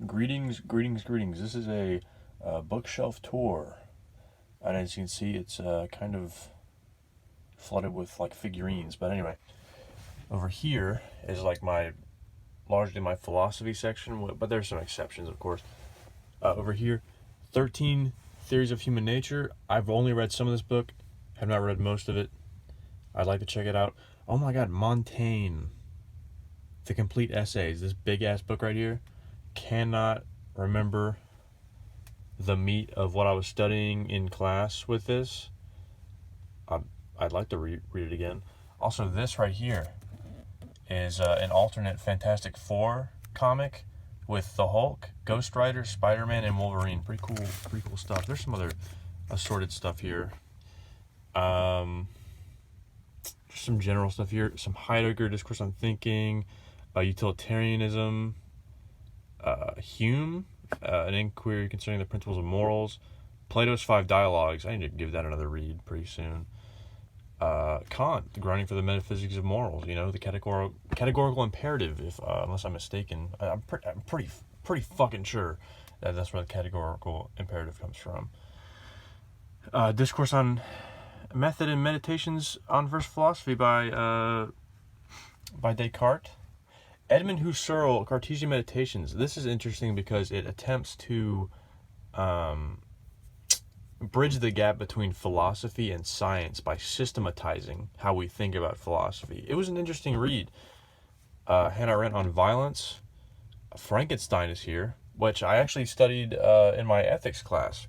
Greetings, greetings, greetings. This is a bookshelf tour, and as you can see, it's kind of flooded with like figurines. But anyway, over here is like largely my philosophy section, but there's some exceptions, of course. Over here, 13 Theories of Human Nature. I've only read some of this book, have not read most of it. I'd like to check it out. Oh my God, Montaigne, The Complete Essays. This big ass book right here. Cannot remember the meat of what I was studying in class with this. I'd like to read it again. Also, this right here is an alternate Fantastic Four comic with the Hulk, Ghost Rider, Spider-Man, and Wolverine. Pretty cool stuff. There's some other assorted stuff here. Some general stuff here. Some Heidegger, Discourse on Thinking, Utilitarianism, Hume, an inquiry concerning the principles of morals, Plato's Five Dialogues. I need to give that another read pretty soon. Kant, The Grounding for the Metaphysics of Morals. The categorical imperative. If unless I'm mistaken, I'm pretty fucking sure that that's where the categorical imperative comes from. Discourse on Method and Meditations on First Philosophy by Descartes. Edmund Husserl, Cartesian Meditations. This is interesting because it attempts to bridge the gap between philosophy and science by systematizing how we think about philosophy. It was an interesting read. Hannah Arendt on violence. Frankenstein is here, which I actually studied in my ethics class.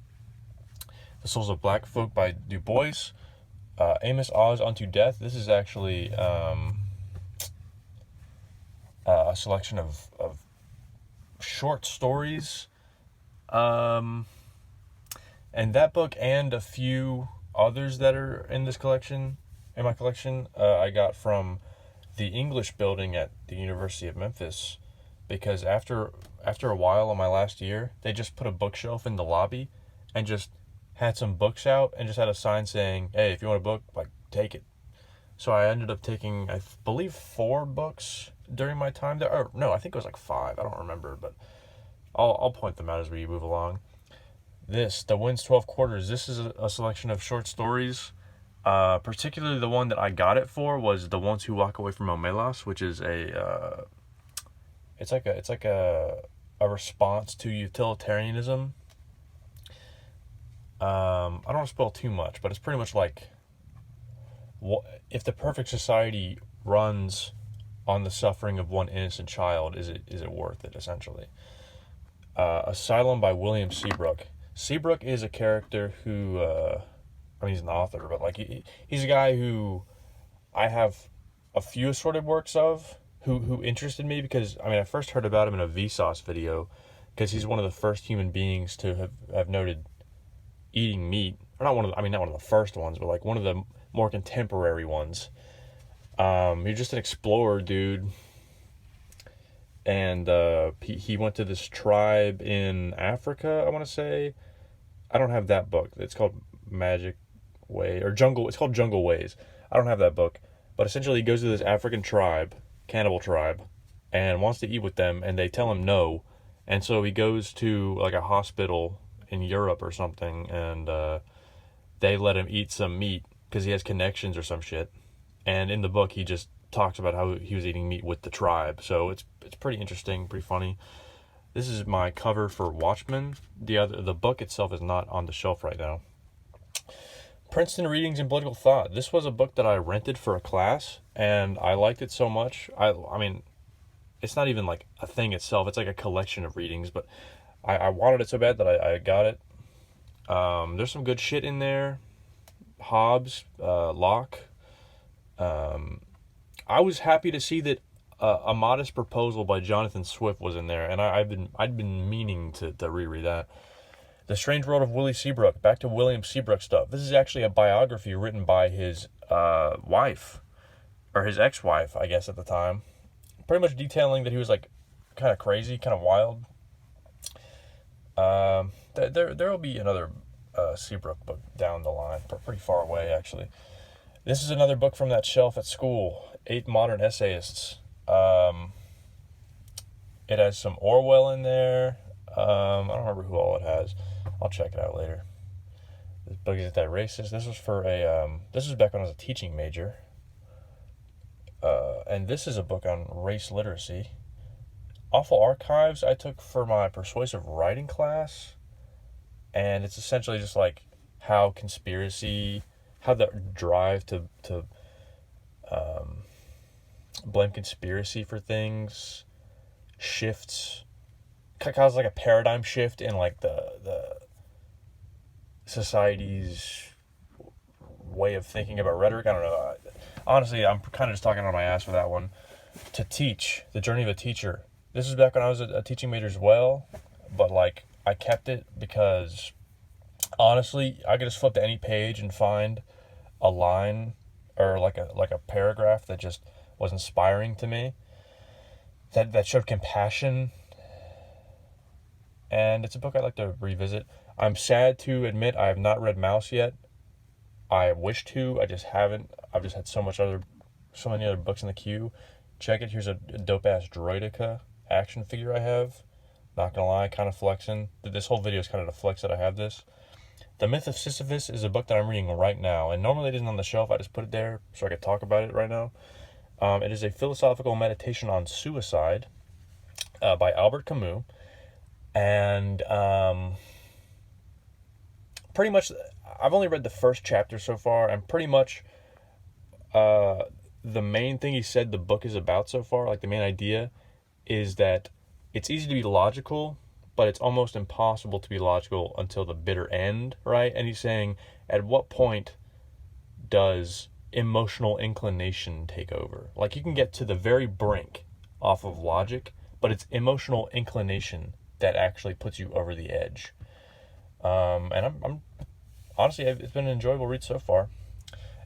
The Souls of Black Folk by Du Bois. Amos Oz Unto Death. This is actually a selection of short stories. And that book and a few others that are in my collection, I got from the English building at the University of Memphis, because after a while in my last year, they just put a bookshelf in the lobby and just had some books out and just had a sign saying, hey, if you want a book, take it. So I ended up taking, I believe, 4 books during my time there. Or no, I think it was 5. I don't remember, but I'll point them out as we move along. The Wind's 12 Quarters. This is a selection of short stories. Particularly the one that I got it for was The Ones Who Walk Away from Omelas, which is it's like a response to utilitarianism. I don't want to spoil too much, but it's pretty much like, if the perfect society runs on the suffering of one innocent child, is it worth it, essentially? Asylum by William Seabrook. Seabrook is a character who, he's an author, but he's a guy who I have a few assorted works of, who interested me because, I first heard about him in a Vsauce video, because he's one of the first human beings to have noted eating meat. Or not one of the first ones, but one of the more contemporary ones. He's just an explorer dude. And he went to this tribe in Africa, I want to say. I don't have that book. It's called Magic Way, or Jungle. It's called Jungle Ways. I don't have that book. But essentially he goes to this African tribe, cannibal tribe, and wants to eat with them, and they tell him no. And so he goes to a hospital in Europe or something, and they let him eat some meat because he has connections or some shit. And in the book he just talks about how he was eating meat with the tribe. So it's pretty interesting, pretty funny. This is my cover for Watchmen. The book itself is not on the shelf right now. Princeton Readings in Political Thought. This was a book that I rented for a class, and I liked it so much. It's not even a thing itself. It's a collection of readings, but I wanted it so bad that I got it. There's some good shit in there. Hobbes, Locke. I was happy to see that A Modest Proposal by Jonathan Swift was in there, and I'd been meaning to reread that. The Strange World of Willie Seabrook. Back to William Seabrook stuff. This is actually a biography written by his wife, or his ex-wife, I guess, at the time. Pretty much detailing that he was kind of crazy, kind of wild. There will be another Seabrook book down the line, pretty far away, actually. This is another book from that shelf at school. 8 Modern Essayists. It has some Orwell in there. I don't remember who all it has. I'll check it out later. This book is that racist. This was for this was back when I was a teaching major. And this is a book on race literacy. Awful Archives I took for my persuasive writing class. And it's essentially just like how the drive to blame conspiracy for things shifts, causes like a paradigm shift in like the society's way of thinking about rhetoric. I don't know. Honestly, I'm kind of just talking on my ass for that one. To teach, The Journey of a Teacher. This is back when I was a teaching major as well, but like I kept it because honestly, I could just flip to any page and find a line or like a paragraph that just was inspiring to me, that showed compassion. And it's a book I'd like to revisit. I'm sad to admit I have not read Mouse yet. I wish to, I just haven't. I've just had so many other books in the queue. Check it. Here's a dope-ass Droideka action figure I have. Not gonna lie, kind of flexing. This whole video is kind of to flex that I have this. The Myth of Sisyphus is a book that I'm reading right now, and normally it isn't on the shelf. I just put it there so I could talk about it right now. It is a philosophical meditation on suicide by Albert Camus, and pretty much, I've only read the first chapter so far, and pretty much the main thing he said the book is about so far, like the main idea, is that it's easy to be logical, but it's almost impossible to be logical until the bitter end, right? And he's saying, at what point does emotional inclination take over? Like, you can get to the very brink off of logic, but it's emotional inclination that actually puts you over the edge. And I'm honestly, it's been an enjoyable read so far.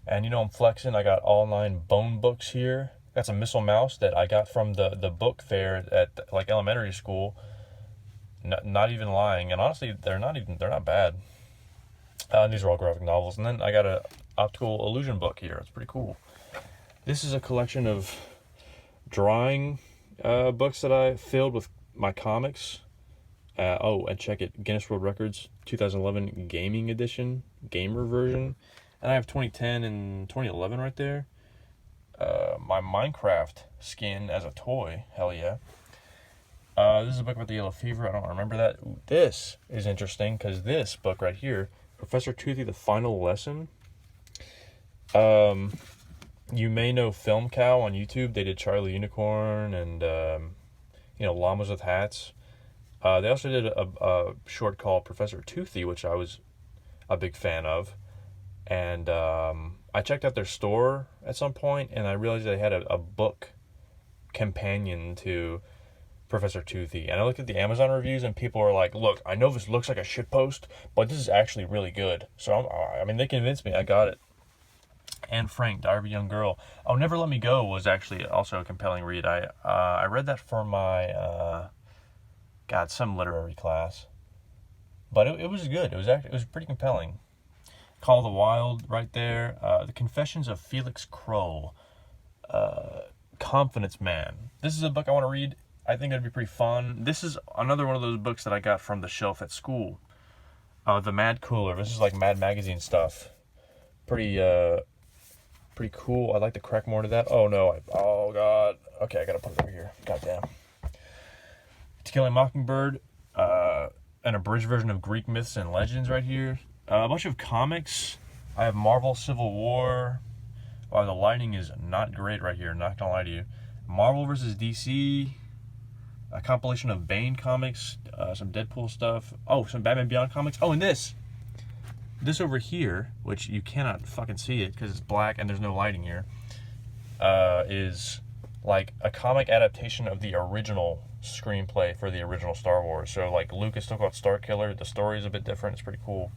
And I'm flexing. I got all 9 Bone books here. Got some Missile Mouse that I got from the book fair at like elementary school. Not even lying. And honestly, they're not bad. These are all graphic novels. And then I got a optical illusion book here. It's pretty cool. This is a collection of drawing books that I filled with my comics. And check it, Guinness World Records 2011 gaming edition, gamer version. And I have 2010 and 2011 right there. My Minecraft skin as a toy, hell yeah. This is a book about the yellow fever. I don't remember that. Ooh, this is interesting because this book right here, Professor Toothy, The Final Lesson. You may know Film Cow on YouTube. They did Charlie Unicorn and Llamas with Hats. They also did a short called Professor Toothy, which I was a big fan of. And I checked out their store at some point, and I realized they had a book companion to Professor Toothy. And I looked at the Amazon reviews, and people were like, look, I know this looks like a shitpost, but this is actually really good. So, they convinced me. I got it. Anne Frank, Diary of a Young Girl. Oh, Never Let Me Go was actually also a compelling read. I read that for my... some literary class, but it was good. It was pretty compelling. Call of the Wild right there. The Confessions of Felix Kroll. Confidence Man. This is a book I want to read. I think it'd be pretty fun. This is another one of those books that I got from the shelf at school. The Mad Cooler. This is like Mad Magazine stuff. Pretty cool. I'd like to crack more into that. Oh no. Oh god. Okay, I gotta put it over here. Goddamn. To Kill a Mockingbird, an abridged version of Greek myths and legends right here. A bunch of comics. I have Marvel Civil War. Wow, the lighting is not great right here, not gonna lie to you. Marvel vs. DC. A compilation of Bane comics, some Deadpool stuff. Oh, some Batman Beyond comics. Oh, and this over here, which you cannot fucking see it because it's black and there's no lighting here, is like a comic adaptation of the original screenplay for the original Star Wars. So like Lucas took out Starkiller. The story is a bit different. It's pretty cool.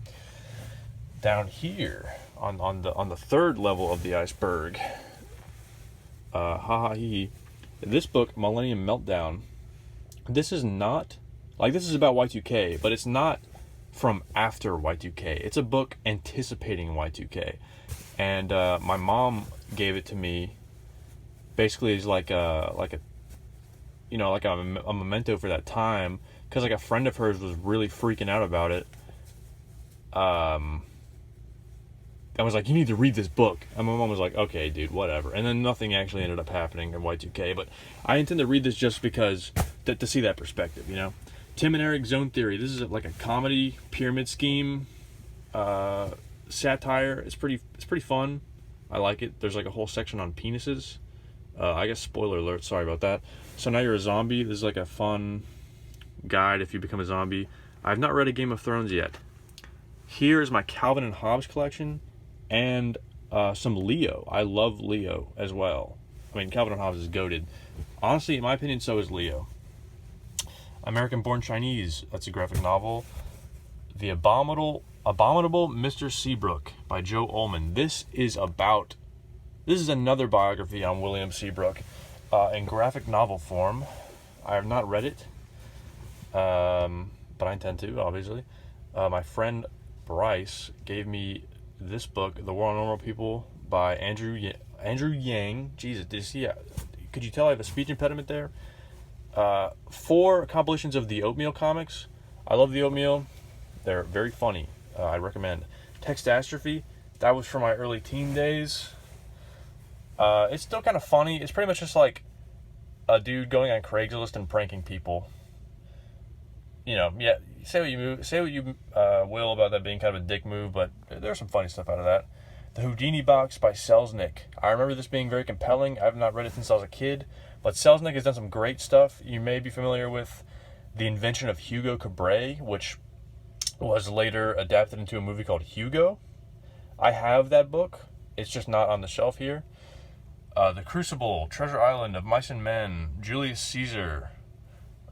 Down here on the third level of the iceberg, this book, Millennium Meltdown. This is not like, this is about Y2K, but it's not from after Y2K. It's a book anticipating Y2K, and my mom gave it to me. Basically, it's like a like a memento for that time, because like a friend of hers was really freaking out about it. I was like, you need to read this book. And my mom was like, okay, dude, whatever. And then nothing actually ended up happening in Y2K. But I intend to read this just because, to see that perspective, Tim and Eric Zone Theory. This is like a comedy pyramid scheme satire. It's pretty fun. I like it. There's like a whole section on penises. I guess spoiler alert, sorry about that. So now you're a zombie. This is like a fun guide if you become a zombie. I've not read a Game of Thrones yet. Here is my Calvin and Hobbes collection. And some Leo. I love Leo as well. I mean, Calvin and Hobbes is goated. Honestly, in my opinion, so is Leo. American Born Chinese. That's a graphic novel. The Abominable Mr. Seabrook by Joe Ullman. This is another biography on William Seabrook in graphic novel form. I have not read it, but I intend to, obviously. My friend Bryce gave me this book, The War on Normal People by Andrew Yang. Jesus, could you tell I have a speech impediment there? 4 compilations of the Oatmeal comics. I love the Oatmeal. They're very funny. I recommend. Textastrophe. That was from my early teen days. It's still kind of funny. It's pretty much just like a dude going on Craigslist and pranking people. Say what you will about that being kind of a dick move, but there's some funny stuff out of that. The Houdini Box by Selznick. I remember this being very compelling. I have not read it since I was a kid, but Selznick has done some great stuff. You may be familiar with The Invention of Hugo Cabret, which was later adapted into a movie called Hugo. I have that book. It's just not on the shelf here. The Crucible, Treasure Island of Mice and Men, Julius Caesar,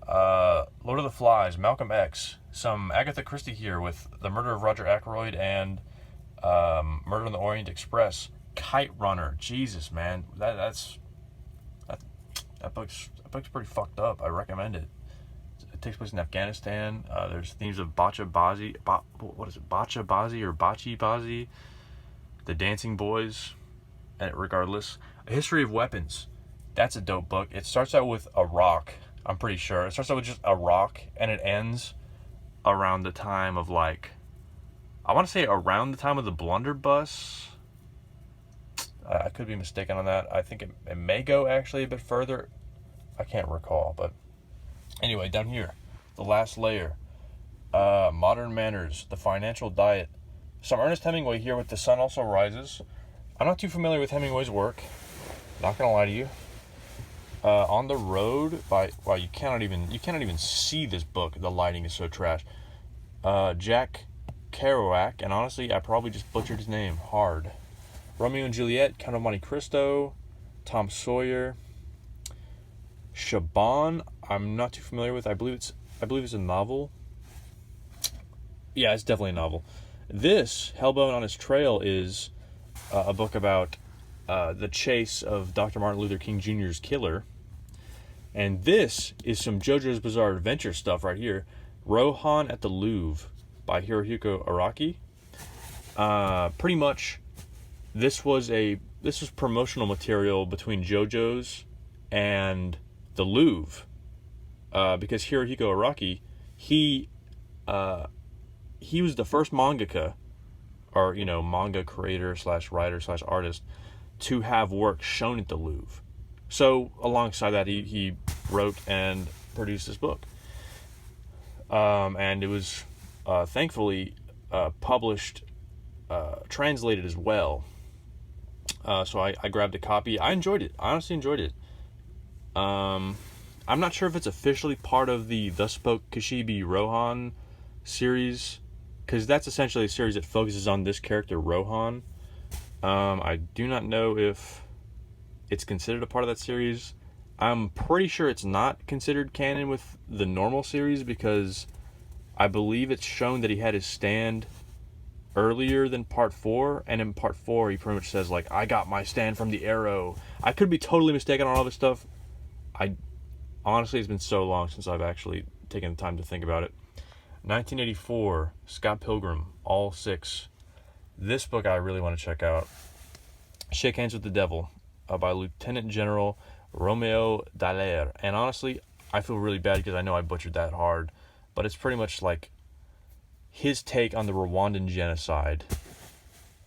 Lord of the Flies, Malcolm X, some Agatha Christie here with The Murder of Roger Ackroyd and Murder on the Orient Express. Kite Runner, Jesus, man, that book's pretty fucked up. I recommend it. It takes place in Afghanistan. There's themes of Bacha Bazi, or Bachi Bazi, the Dancing Boys. And regardless, A History of Weapons. That's a dope book. It starts out with a rock. I'm pretty sure. It starts out with just a rock, and it ends around the time of, I want to say around the time of the blunderbuss. I could be mistaken on that. I think it may go actually a bit further. I can't recall, but anyway, down here, The Last Layer, Modern Manners, The Financial Diet, some Ernest Hemingway here with The Sun Also Rises. I'm not too familiar with Hemingway's work, not gonna lie to you. On the Road you cannot even see this book. The lighting is so trash. Jack Kerouac, and honestly, I probably just butchered his name hard. Romeo and Juliet, Count of Monte Cristo, Tom Sawyer, Shaban. I'm not too familiar with. I believe it's a novel. Yeah, it's definitely a novel. This Hellbound on His Trail is a book about the chase of Dr. Martin Luther King Jr.'s killer. And this is some JoJo's Bizarre Adventure stuff right here. Rohan at the Louvre by Hirohiko Araki. Pretty much, this was promotional material between JoJo's and the Louvre. Because Hirohiko Araki, he was the first mangaka, or manga creator / writer / artist, to have work shown at the Louvre. So alongside that, he wrote and produced this book, and it was thankfully published, translated as well. So I grabbed a copy. I enjoyed it. I honestly enjoyed it. I'm not sure if it's officially part of the Thus Spoke Kishibe Rohan series, because that's essentially a series that focuses on this character, Rohan. I do not know if it's considered a part of that series. I'm pretty sure it's not considered canon with the normal series, because I believe it's shown that he had his stand earlier than part 4, and in part 4 he pretty much says, I got my stand from the arrow. I could be totally mistaken on all this stuff. Honestly, it's been so long since I've actually taken the time to think about it. 1984, Scott Pilgrim, All 6. This book I really want to check out. Shake Hands with the Devil, by Lieutenant General Romeo Dallaire. And honestly, I feel really bad because I know I butchered that hard, but it's pretty much like his take on the Rwandan genocide,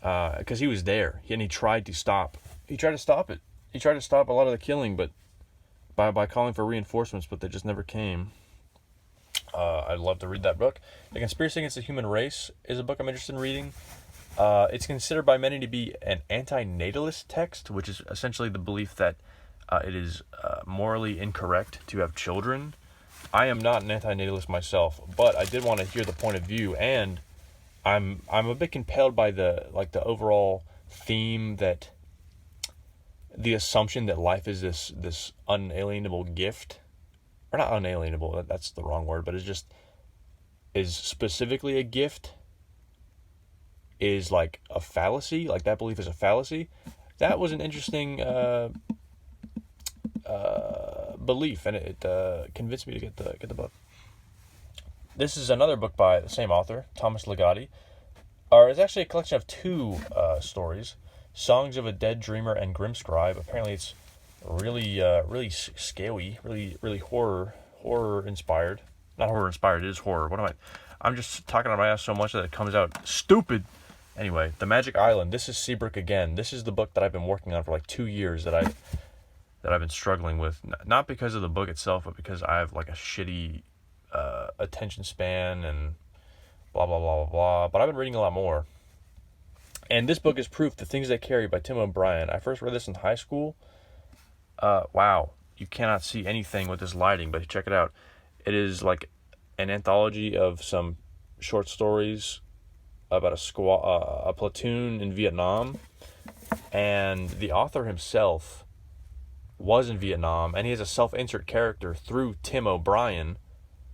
because he was there and he tried to stop. He tried to stop it. He tried to stop a lot of the killing, but by calling for reinforcements, but they just never came. I'd love to read that book. The Conspiracy Against the Human Race is a book I'm interested in reading. It's considered by many to be an anti-natalist text, which is essentially the belief that it is morally incorrect to have children. I am not an anti-natalist myself, but I did want to hear the point of view, and I'm a bit compelled by the overall theme, that the assumption that life is this unalienable gift, or not unalienable, that's the wrong word, but it's just is specifically a gift, is like a fallacy. Like, that belief is a fallacy. That was an interesting belief, and it convinced me to get the book. This is another book by the same author, Thomas Ligotti. It's actually a collection of two stories, Songs of a Dead Dreamer and Grimscribe. Apparently it's really scary, really horror inspired. Not horror inspired, it is horror. I'm just talking on my ass so much that it comes out stupid. Anyway, The Magic Island. This is Seabrook again. This is the book that I've been working on for like 2 years that I've been struggling with. Not because of the book itself, but because I have like a shitty attention span and blah, blah, blah, blah, blah. But I've been reading a lot more. And this book is proof, The Things They Carry by Tim O'Brien. I first read this in high school. Wow, you cannot see anything with this lighting, but check it out. It is like an anthology of some short stories about a platoon in Vietnam, and the author himself was in Vietnam, and he has a self-insert character through Tim O'Brien,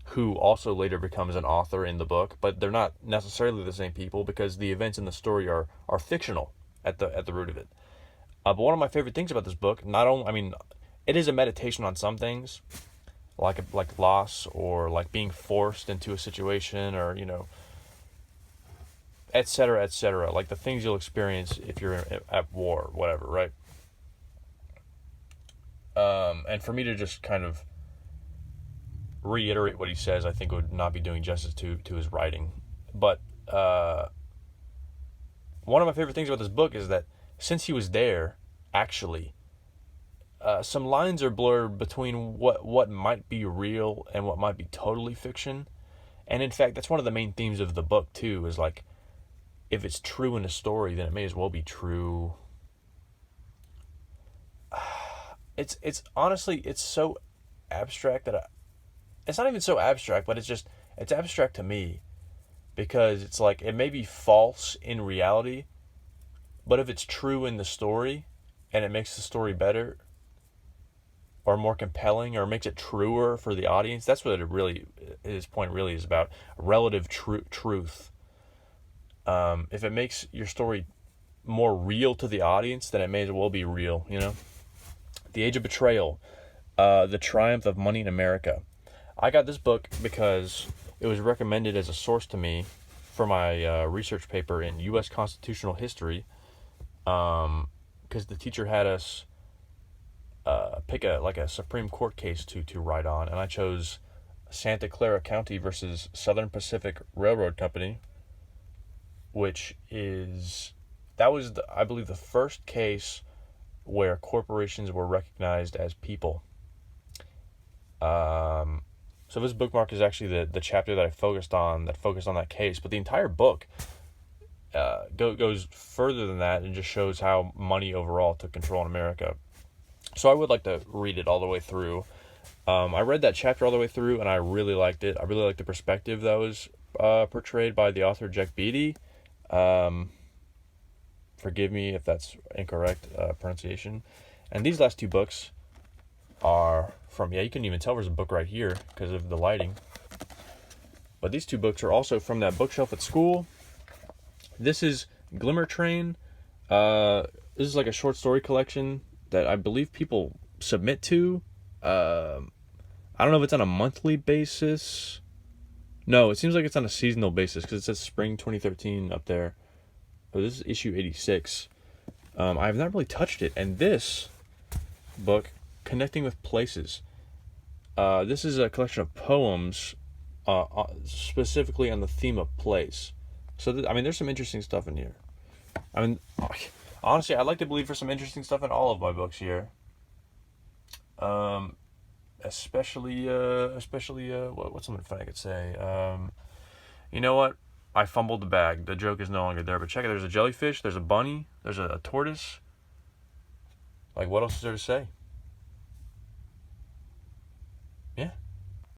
who also later becomes an author in the book, but they're not necessarily the same people because the events in the story are fictional at the root of it. But one of my favorite things about this book, it is a meditation on some things, like loss, or like being forced into a situation, or etc., like the things you'll experience if you're at war, whatever, right? And for me to just kind of reiterate what he says, I think would not be doing justice to his writing. But one of my favorite things about this book is that since he was there, actually, some lines are blurred between what might be real and what might be totally fiction. And in fact, that's one of the main themes of the book too, is like, if it's true in a story, then it may as well be true. It's honestly, it's so abstract that it's not even so abstract, but it's abstract to me, because it's like, it may be false in reality, but if it's true in the story and it makes the story better or more compelling, or makes it truer for the audience, that's what his point really is about. Relative truth. If it makes your story more real to the audience, then it may as well be real, The Age of Betrayal, The Triumph of Money in America. I got this book because it was recommended as a source to me for my research paper in U.S. constitutional history, because the teacher had us pick a Supreme Court case to write on, and I chose Santa Clara County versus Southern Pacific Railroad Company, which was I believe the first case where corporations were recognized as people. So this bookmark is actually the chapter that focused on that case, but the entire book goes further than that and just shows how money overall took control in America. So I would like to read it all the way through. I read that chapter all the way through, and I really liked it. I really liked the perspective that was portrayed by the author, Jack Beatty. Forgive me if that's incorrect pronunciation. And these last two books are from, you can even tell there's a book right here because of the lighting. But these two books are also from that bookshelf at school. This is Glimmer Train. This is like a short story collection that I believe people submit to. I don't know if it's on a monthly basis. No, it seems like it's on a seasonal basis because it says spring 2013 up there. Oh, this is issue 86. I have not really touched it. And this book Connecting with Places. This is a collection of poems, specifically on the theme of place. So, I mean, there's some interesting stuff in here. I mean, honestly, I'd like to believe for some interesting stuff in all of my books here. Especially, what's something funny I could say? You know what? I fumbled the bag. The joke is no longer there. But check it. There's a jellyfish. There's a bunny. There's a tortoise. Like, what else is there to say?